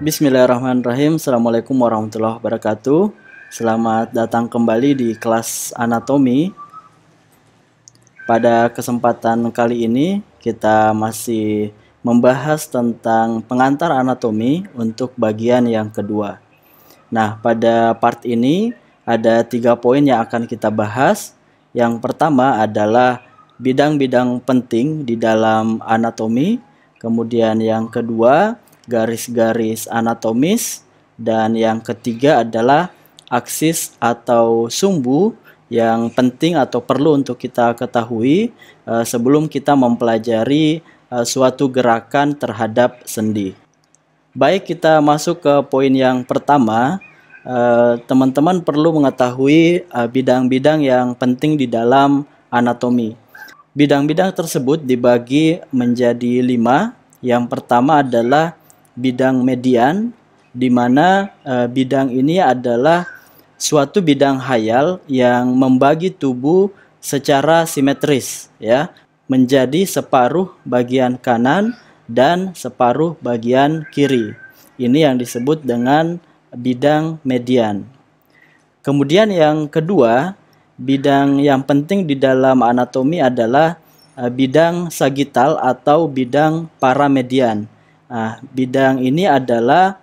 Bismillahirrahmanirrahim. Assalamualaikum warahmatullahi wabarakatuh. Selamat datang kembali di kelas anatomi. Pada kesempatan kali ini kita masih membahas tentang pengantar anatomi untuk bagian yang kedua. Nah, pada part ini ada 3 poin yang akan kita bahas. Yang pertama adalah bidang-bidang penting di dalam anatomi. Kemudian yang kedua, garis-garis anatomis, dan yang ketiga adalah aksis atau sumbu yang penting atau perlu untuk kita ketahui sebelum kita mempelajari suatu gerakan terhadap sendi. Baik, kita masuk ke poin yang pertama. Teman-teman perlu mengetahui bidang-bidang yang penting di dalam anatomi. Bidang-bidang tersebut dibagi menjadi 5. Yang pertama adalah bidang median, di mana bidang ini adalah suatu bidang hayal yang membagi tubuh secara simetris, ya, menjadi separuh bagian kanan dan separuh bagian kiri. Ini yang disebut dengan bidang median. Kemudian yang kedua, bidang yang penting di dalam anatomi adalah bidang sagital atau bidang paramedian. Bidang ini adalah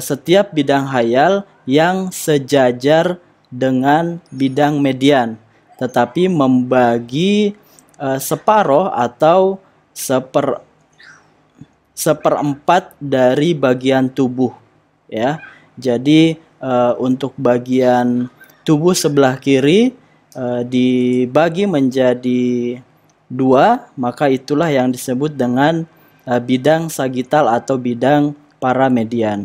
setiap bidang hayal yang sejajar dengan bidang median, tetapi membagi separuh atau seperempat dari bagian tubuh, ya. Jadi untuk bagian tubuh sebelah kiri dibagi menjadi 2, maka itulah yang disebut dengan bidang sagital atau bidang paramedian.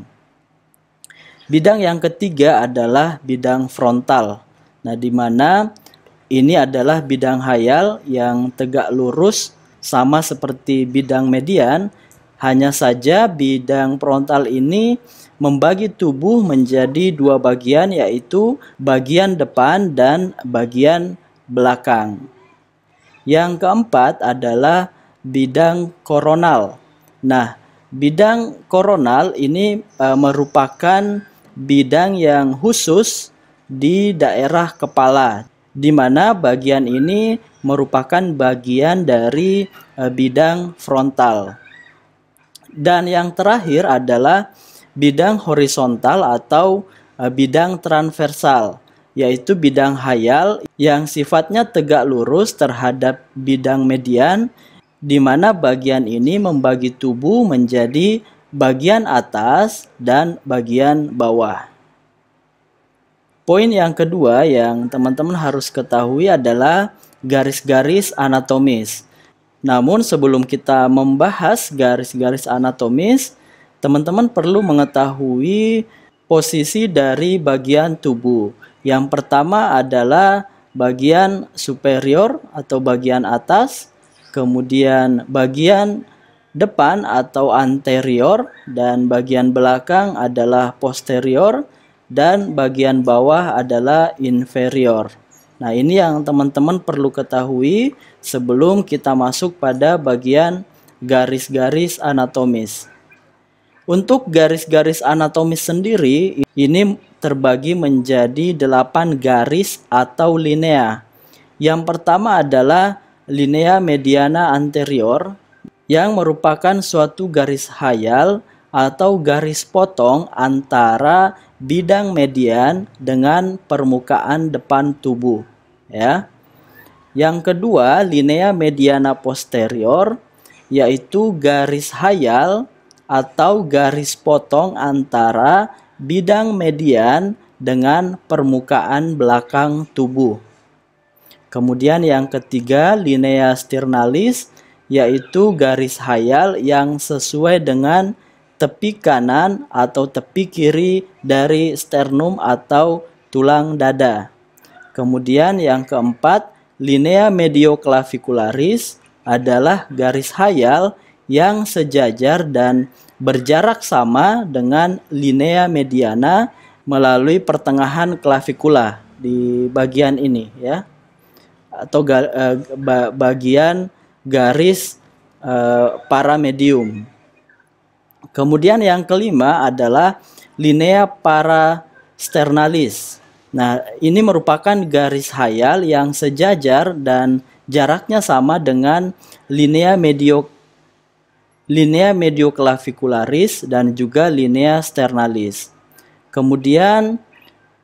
Bidang yang ketiga adalah bidang frontal. Nah, di mana ini adalah bidang hayal yang tegak lurus sama seperti bidang median, hanya saja bidang frontal ini membagi tubuh menjadi 2 bagian, yaitu bagian depan dan bagian belakang. Yang keempat adalah bidang koronal. Nah, bidang koronal ini merupakan bidang yang khusus di daerah kepala, di mana bagian ini merupakan bagian dari bidang frontal. Dan yang terakhir adalah bidang horizontal atau bidang transversal, yaitu bidang hayal yang sifatnya tegak lurus terhadap bidang median, di mana bagian ini membagi tubuh menjadi bagian atas dan bagian bawah. Poin yang kedua yang teman-teman harus ketahui adalah garis-garis anatomis. Namun sebelum kita membahas garis-garis anatomis, teman-teman perlu mengetahui posisi dari bagian tubuh. Yang pertama adalah bagian superior atau bagian atas, kemudian bagian depan atau anterior, dan bagian belakang adalah posterior, dan bagian bawah adalah inferior. Nah, ini yang teman-teman perlu ketahui sebelum kita masuk pada bagian garis-garis anatomis. Untuk garis-garis anatomis sendiri, ini terbagi menjadi 8 garis atau linea. Yang pertama adalah linea mediana anterior, yang merupakan suatu garis hayal atau garis potong antara bidang median dengan permukaan depan tubuh, ya. Yang kedua, linea mediana posterior, yaitu garis hayal atau garis potong antara bidang median dengan permukaan belakang tubuh. Kemudian yang ketiga, linea sternalis, yaitu garis hayal yang sesuai dengan tepi kanan atau tepi kiri dari sternum atau tulang dada. Kemudian yang keempat, linea medioclavicularis adalah garis hayal yang sejajar dan berjarak sama dengan linea mediana melalui pertengahan klavikula di bagian ini, ya, atau bagian garis paramedium. Kemudian yang kelima adalah linea parasternalis. Nah, ini merupakan garis khayal yang sejajar dan jaraknya sama dengan linea medioclavicularis dan juga linea sternalis. Kemudian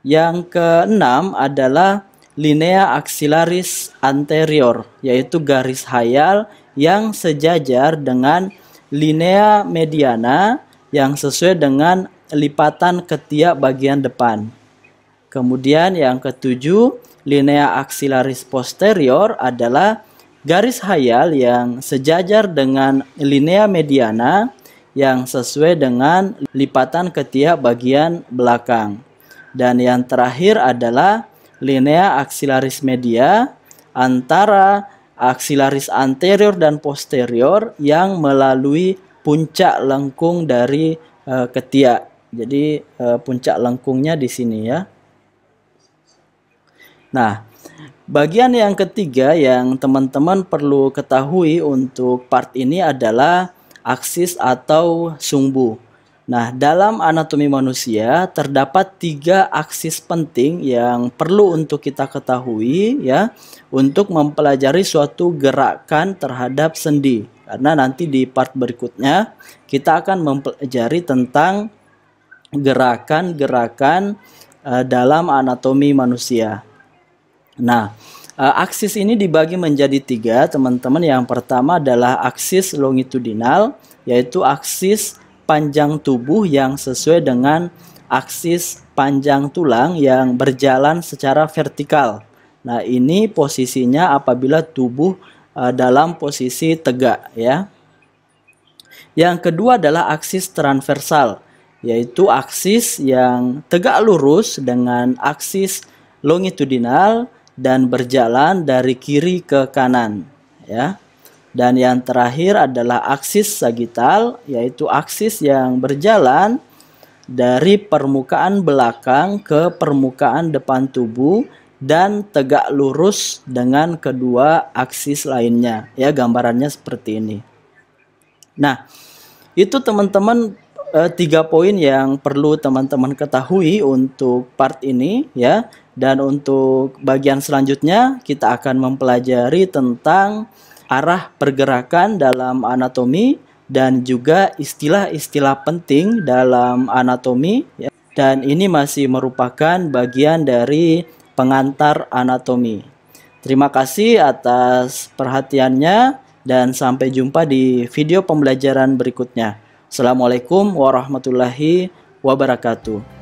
yang keenam adalah linea axillaris anterior, yaitu garis khayal yang sejajar dengan linea mediana yang sesuai dengan lipatan ketiak bagian depan. Kemudian yang ketujuh, linea axillaris posterior adalah garis khayal yang sejajar dengan linea mediana yang sesuai dengan lipatan ketiak bagian belakang. Dan yang terakhir adalah linea axillaris media antara axillaris anterior dan posterior yang melalui puncak lengkung dari ketiak. Jadi puncak lengkungnya di sini ya. Nah, bagian yang ketiga yang teman-teman perlu ketahui untuk part ini adalah aksis atau sumbu. Nah, dalam anatomi manusia terdapat 3 aksis penting yang perlu untuk kita ketahui ya, untuk mempelajari suatu gerakan terhadap sendi. Karena nanti di part berikutnya kita akan mempelajari tentang gerakan-gerakan dalam anatomi manusia. Nah, aksis ini dibagi menjadi 3, teman-teman. Yang pertama adalah aksis longitudinal, yaitu aksis panjang tubuh yang sesuai dengan aksis panjang tulang yang berjalan secara vertikal. Nah, ini posisinya apabila tubuh dalam posisi tegak ya. Yang kedua adalah aksis transversal, yaitu aksis yang tegak lurus dengan aksis longitudinal dan berjalan dari kiri ke kanan ya. Dan yang terakhir adalah aksis sagital, yaitu aksis yang berjalan dari permukaan belakang ke permukaan depan tubuh dan tegak lurus dengan kedua aksis lainnya ya. Gambarannya seperti ini. Nah, itu teman-teman 3 poin yang perlu teman-teman ketahui untuk part ini ya. Dan untuk bagian selanjutnya kita akan mempelajari tentang arah pergerakan dalam anatomi dan juga istilah-istilah penting dalam anatomi ya. Dan ini masih merupakan bagian dari pengantar anatomi. Terima kasih atas perhatiannya dan sampai jumpa di video pembelajaran berikutnya. Assalamualaikum warahmatullahi wabarakatuh.